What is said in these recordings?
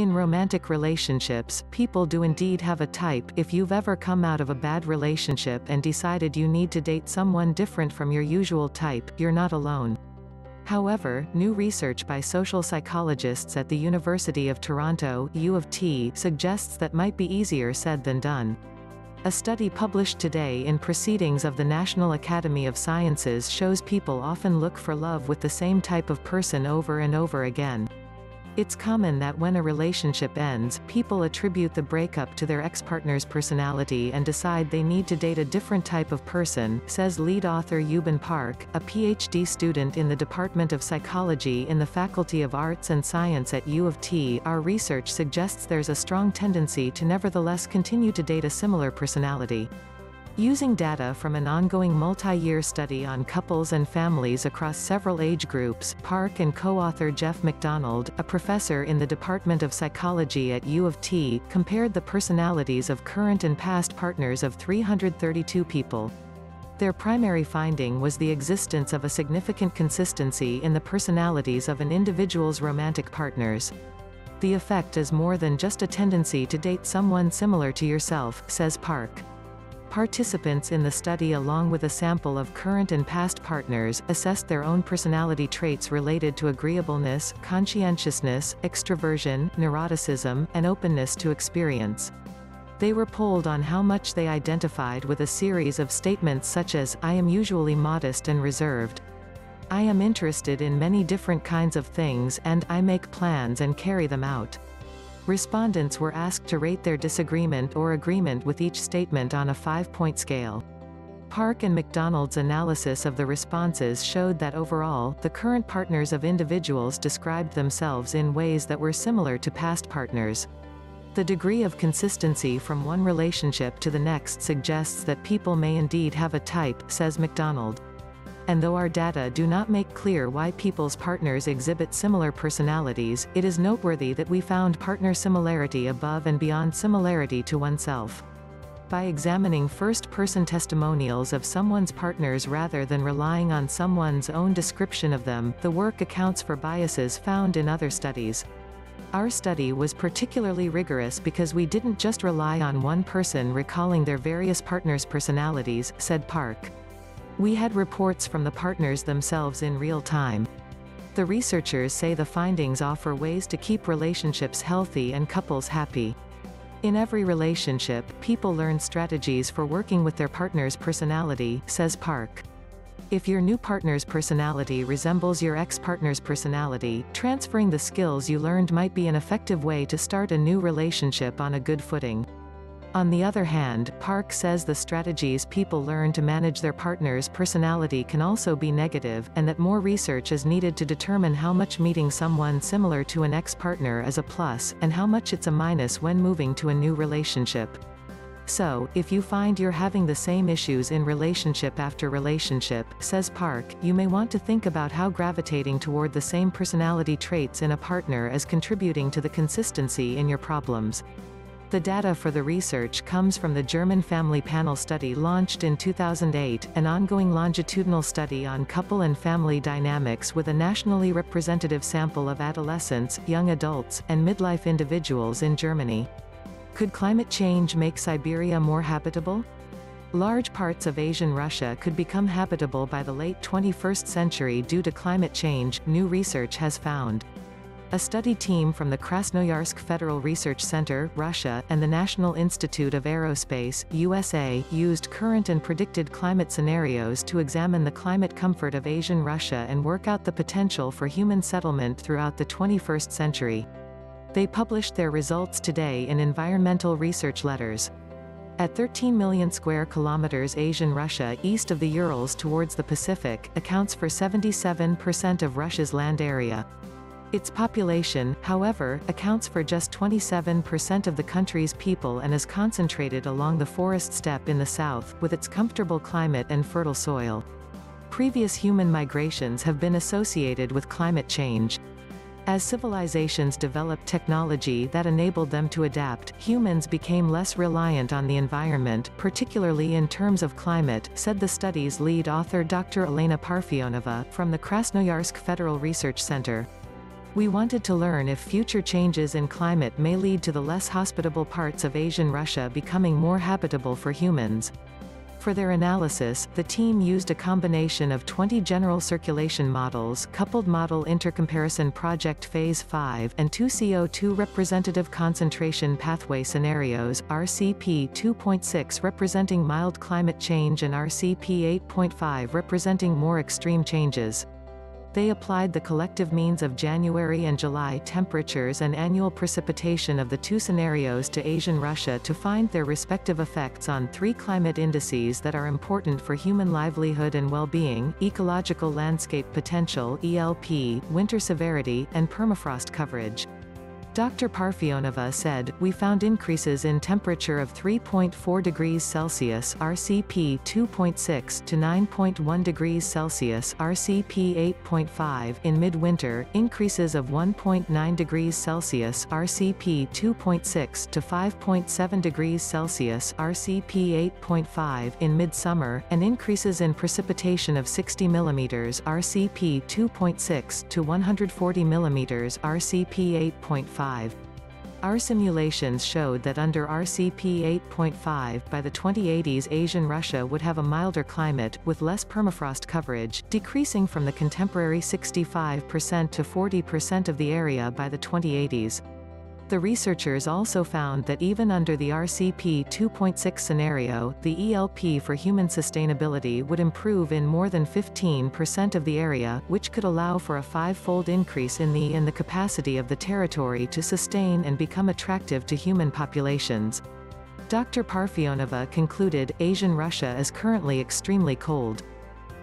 In romantic relationships, people do indeed have a type. If you've ever come out of a bad relationship and decided you need to date someone different from your usual type, you're not alone. However, new research by social psychologists at the University of Toronto, U of T, suggests that might be easier said than done. A study published today in Proceedings of the National Academy of Sciences shows people often look for love with the same type of person over and over again. It's common that when a relationship ends, people attribute the breakup to their ex-partner's personality and decide they need to date a different type of person, says lead author Eubin Park, a PhD student in the Department of Psychology in the Faculty of Arts and Science at U of T. Our research suggests there's a strong tendency to nevertheless continue to date a similar personality. Using data from an ongoing multi-year study on couples and families across several age groups, Park and co-author Jeff McDonald, a professor in the Department of Psychology at U of T, compared the personalities of current and past partners of 332 people. Their primary finding was the existence of a significant consistency in the personalities of an individual's romantic partners. The effect is more than just a tendency to date someone similar to yourself, says Park. Participants in the study, along with a sample of current and past partners, assessed their own personality traits related to agreeableness, conscientiousness, extroversion, neuroticism, and openness to experience. They were polled on how much they identified with a series of statements such as, "I am usually modest and reserved," "I am interested in many different kinds of things," and "I make plans and carry them out." Respondents were asked to rate their disagreement or agreement with each statement on a 5-point scale. Park and McDonald's analysis of the responses showed that overall, the current partners of individuals described themselves in ways that were similar to past partners. The degree of consistency from one relationship to the next suggests that people may indeed have a type, says McDonald. And though our data do not make clear why people's partners exhibit similar personalities, it is noteworthy that we found partner similarity above and beyond similarity to oneself. By examining first-person testimonials of someone's partners rather than relying on someone's own description of them, the work accounts for biases found in other studies. Our study was particularly rigorous because we didn't just rely on one person recalling their various partners' personalities, said Park. We had reports from the partners themselves in real time. The researchers say the findings offer ways to keep relationships healthy and couples happy. In every relationship, people learn strategies for working with their partner's personality, says Park. If your new partner's personality resembles your ex-partner's personality, transferring the skills you learned might be an effective way to start a new relationship on a good footing. On the other hand, Park says the strategies people learn to manage their partner's personality can also be negative, and that more research is needed to determine how much meeting someone similar to an ex-partner is a plus, and how much it's a minus when moving to a new relationship. So, if you find you're having the same issues in relationship after relationship, says Park, you may want to think about how gravitating toward the same personality traits in a partner is contributing to the consistency in your problems. The data for the research comes from the German Family Panel study launched in 2008, an ongoing longitudinal study on couple and family dynamics with a nationally representative sample of adolescents, young adults, and midlife individuals in Germany. Could climate change make Siberia more habitable? Large parts of Asian Russia could become habitable by the late 21st century due to climate change, new research has found. A study team from the Krasnoyarsk Federal Research Center, Russia, and the National Institute of Aerospace, USA, used current and predicted climate scenarios to examine the climate comfort of Asian Russia and work out the potential for human settlement throughout the 21st century. They published their results today in Environmental Research Letters. At 13 million square kilometers, Asian Russia, east of the Urals towards the Pacific, accounts for 77% of Russia's land area. Its population, however, accounts for just 27% of the country's people and is concentrated along the forest steppe in the south, with its comfortable climate and fertile soil. Previous human migrations have been associated with climate change. As civilizations developed technology that enabled them to adapt, humans became less reliant on the environment, particularly in terms of climate, said the study's lead author Dr. Elena Parfionova, from the Krasnoyarsk Federal Research Center. We wanted to learn if future changes in climate may lead to the less hospitable parts of Asian Russia becoming more habitable for humans. For their analysis, the team used a combination of 20 general circulation models, coupled model intercomparison project phase 5, and 2 CO2 representative concentration pathway scenarios, RCP 2.6 representing mild climate change and RCP 8.5 representing more extreme changes. They applied the collective means of January and July temperatures and annual precipitation of the two scenarios to Asian Russia to find their respective effects on three climate indices that are important for human livelihood and well-being: ecological landscape potential (ELP), winter severity, and permafrost coverage. Dr. Parfionova said, "We found increases in temperature of 3.4 degrees Celsius (RCP 2.6) to 9.1 degrees Celsius (RCP 8.5) in midwinter, increases of 1.9 degrees Celsius (RCP 2.6) to 5.7 degrees Celsius (RCP 8.5) in midsummer, and increases in precipitation of 60 mm (RCP 2.6) to 140 mm (RCP 8.5). Our simulations showed that under RCP 8.5 by the 2080s Asian Russia would have a milder climate, with less permafrost coverage, decreasing from the contemporary 65% to 40% of the area by the 2080s. The researchers also found that even under the RCP 2.6 scenario, the ELP for human sustainability would improve in more than 15% of the area, which could allow for a five-fold increase in the capacity of the territory to sustain and become attractive to human populations. Dr. Parfionova concluded, Asian Russia is currently extremely cold.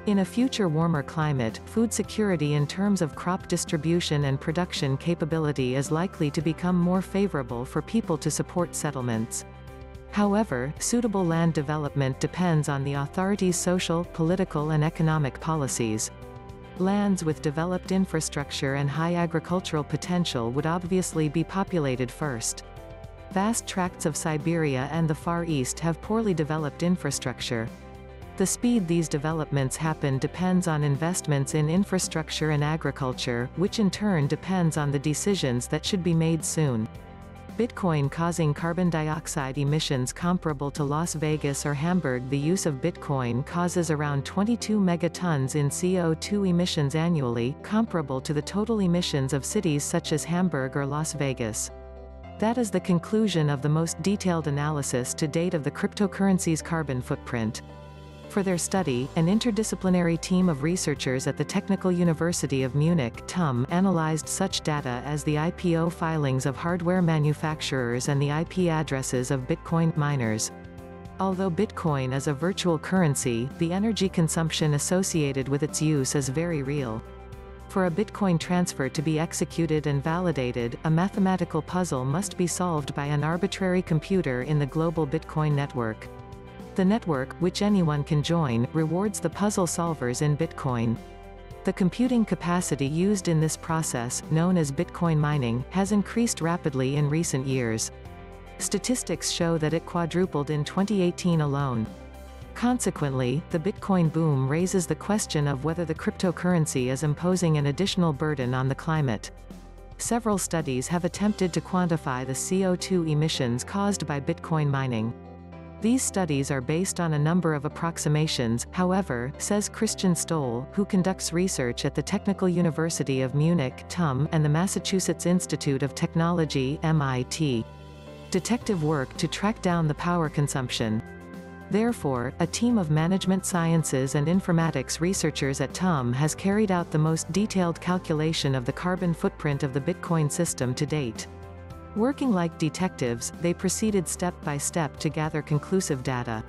In a future warmer climate, food security in terms of crop distribution and production capability is likely to become more favorable for people to support settlements. However, suitable land development depends on the authorities' social, political and economic policies. Lands with developed infrastructure and high agricultural potential would obviously be populated first. Vast tracts of Siberia and the Far East have poorly developed infrastructure. The speed these developments happen depends on investments in infrastructure and agriculture, which in turn depends on the decisions that should be made soon. Bitcoin causing carbon dioxide emissions comparable to Las Vegas or Hamburg. The use of Bitcoin causes around 22 megatons in CO2 emissions annually, comparable to the total emissions of cities such as Hamburg or Las Vegas. That is the conclusion of the most detailed analysis to date of the cryptocurrency's carbon footprint. For their study, an interdisciplinary team of researchers at the Technical University of Munich (TUM) analyzed such data as the IPO filings of hardware manufacturers and the IP addresses of Bitcoin miners. Although Bitcoin is a virtual currency, the energy consumption associated with its use is very real. For a Bitcoin transfer to be executed and validated, a mathematical puzzle must be solved by an arbitrary computer in the global Bitcoin network. The network, which anyone can join, rewards the puzzle solvers in Bitcoin. The computing capacity used in this process, known as Bitcoin mining, has increased rapidly in recent years. Statistics show that it quadrupled in 2018 alone. Consequently, the Bitcoin boom raises the question of whether the cryptocurrency is imposing an additional burden on the climate. Several studies have attempted to quantify the CO2 emissions caused by Bitcoin mining. These studies are based on a number of approximations, however, says Christian Stoll, who conducts research at the Technical University of Munich (TUM) and the Massachusetts Institute of Technology (MIT). Detective work to track down the power consumption. Therefore, a team of management sciences and informatics researchers at TUM has carried out the most detailed calculation of the carbon footprint of the Bitcoin system to date. Working like detectives, they proceeded step by step to gather conclusive data.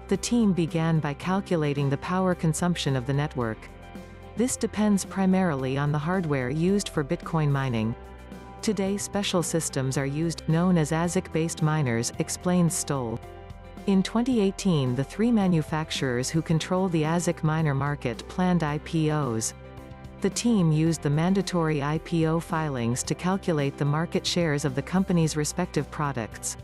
The team began by calculating the power consumption of the network. This depends primarily on the hardware used for Bitcoin mining. Today special systems are used, known as ASIC-based miners, explains Stoll. In 2018 the three manufacturers who control the ASIC miner market planned IPOs. The team used the mandatory IPO filings to calculate the market shares of the company's respective products.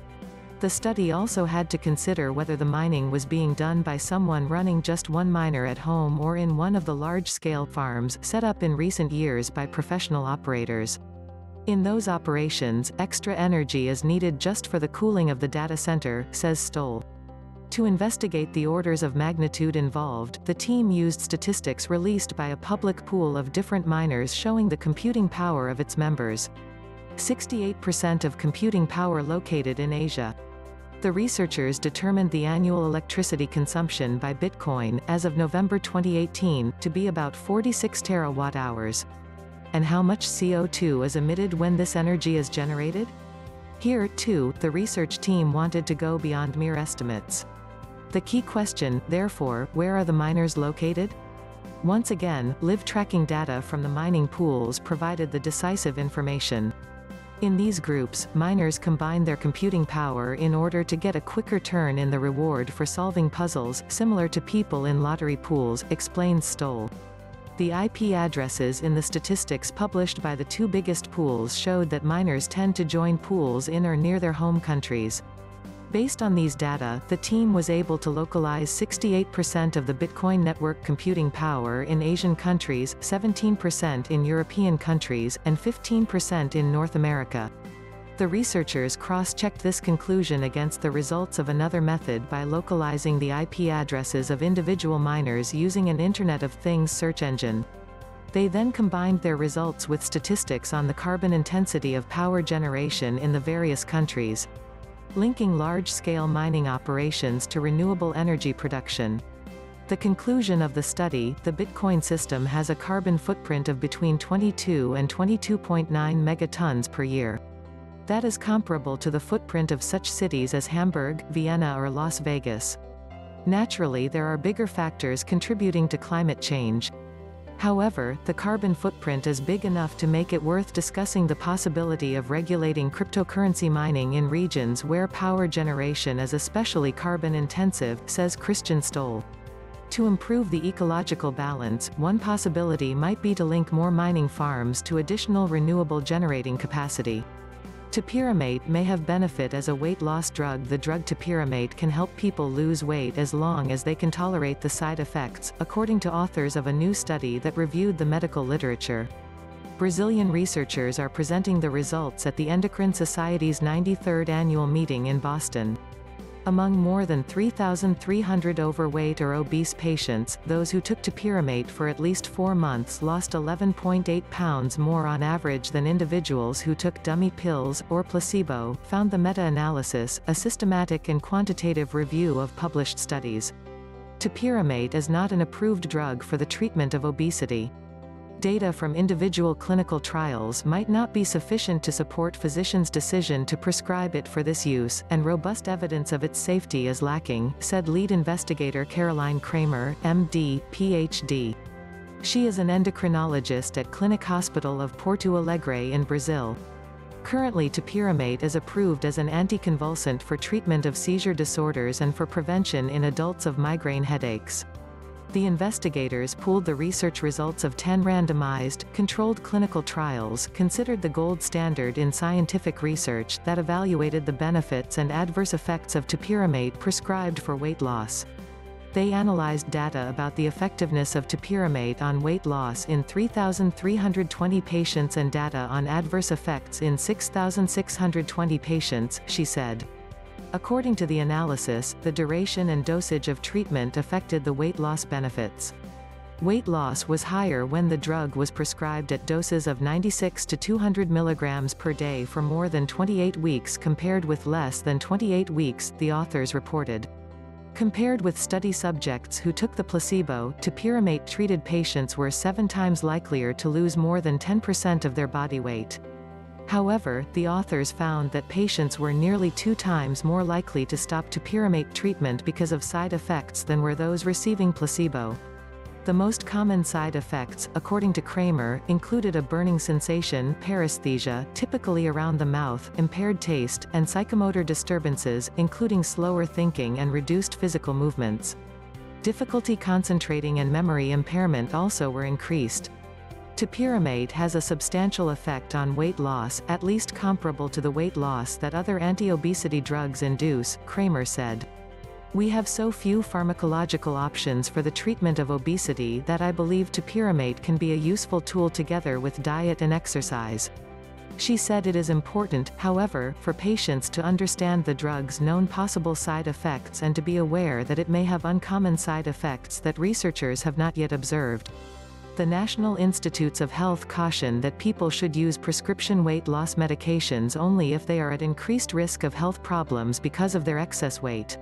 The study also had to consider whether the mining was being done by someone running just one miner at home or in one of the large-scale farms set up in recent years by professional operators. In those operations, extra energy is needed just for the cooling of the data center, says Stoll. To investigate the orders of magnitude involved, the team used statistics released by a public pool of different miners showing the computing power of its members. 68% of computing power located in Asia. The researchers determined the annual electricity consumption by Bitcoin, as of November 2018, to be about 46 terawatt-hours. And how much CO2 is emitted when this energy is generated? Here, too, the research team wanted to go beyond mere estimates. The key question, therefore, where are the miners located? Once again, live tracking data from the mining pools provided the decisive information. In these groups, miners combine their computing power in order to get a quicker turn in the reward for solving puzzles, similar to people in lottery pools, explains Stoll. The IP addresses in the statistics published by the two biggest pools showed that miners tend to join pools in or near their home countries. Based on these data, the team was able to localize 68% of the Bitcoin network computing power in Asian countries, 17% in European countries, and 15% in North America. The researchers cross-checked this conclusion against the results of another method by localizing the IP addresses of individual miners using an Internet of Things search engine. They then combined their results with statistics on the carbon intensity of power generation in the various countries, linking large-scale mining operations to renewable energy production. The conclusion of the study, the Bitcoin system has a carbon footprint of between 22 and 22.9 megatons per year. That is comparable to the footprint of such cities as Hamburg, Vienna or Las Vegas. Naturally, there are bigger factors contributing to climate change. However, the carbon footprint is big enough to make it worth discussing the possibility of regulating cryptocurrency mining in regions where power generation is especially carbon-intensive, says Christian Stoll. To improve the ecological balance, one possibility might be to link more mining farms to additional renewable generating capacity. Topiramate may have benefit as a weight loss drug. The drug topiramate can help people lose weight as long as they can tolerate the side effects, according to authors of a new study that reviewed the medical literature. Brazilian researchers are presenting the results at the Endocrine Society's 93rd annual meeting in Boston. Among more than 3,300 overweight or obese patients, those who took topiramate for at least 4 months lost 11.8 pounds more on average than individuals who took dummy pills, or placebo, found the meta-analysis, a systematic and quantitative review of published studies. Topiramate is not an approved drug for the treatment of obesity. Data from individual clinical trials might not be sufficient to support physicians' decision to prescribe it for this use, and robust evidence of its safety is lacking, said lead investigator Caroline Kramer, MD, PhD. She is an endocrinologist at Clinic Hospital of Porto Alegre in Brazil. Currently, topiramate is approved as an anticonvulsant for treatment of seizure disorders and for prevention in adults of migraine headaches. The investigators pooled the research results of 10 randomized, controlled clinical trials considered the gold standard in scientific research that evaluated the benefits and adverse effects of topiramate prescribed for weight loss. They analyzed data about the effectiveness of topiramate on weight loss in 3,320 patients and data on adverse effects in 6,620 patients, she said. According to the analysis, the duration and dosage of treatment affected the weight loss benefits. Weight loss was higher when the drug was prescribed at doses of 96 to 200 mg per day for more than 28 weeks compared with less than 28 weeks, the authors reported. Compared with study subjects who took the placebo, topiramate-treated patients were 7 times likelier to lose more than 10% of their body weight. However, the authors found that patients were nearly 2 times more likely to stop topiramate treatment because of side effects than were those receiving placebo. The most common side effects, according to Kramer, included a burning sensation, paresthesia, typically around the mouth, impaired taste, and psychomotor disturbances, including slower thinking and reduced physical movements. Difficulty concentrating and memory impairment also were increased. Topiramate has a substantial effect on weight loss, at least comparable to the weight loss that other anti-obesity drugs induce, Kramer said. We have so few pharmacological options for the treatment of obesity that I believe topiramate can be a useful tool together with diet and exercise. She said it is important, however, for patients to understand the drug's known possible side effects and to be aware that it may have uncommon side effects that researchers have not yet observed. The National Institutes of Health caution that people should use prescription weight loss medications only if they are at increased risk of health problems because of their excess weight.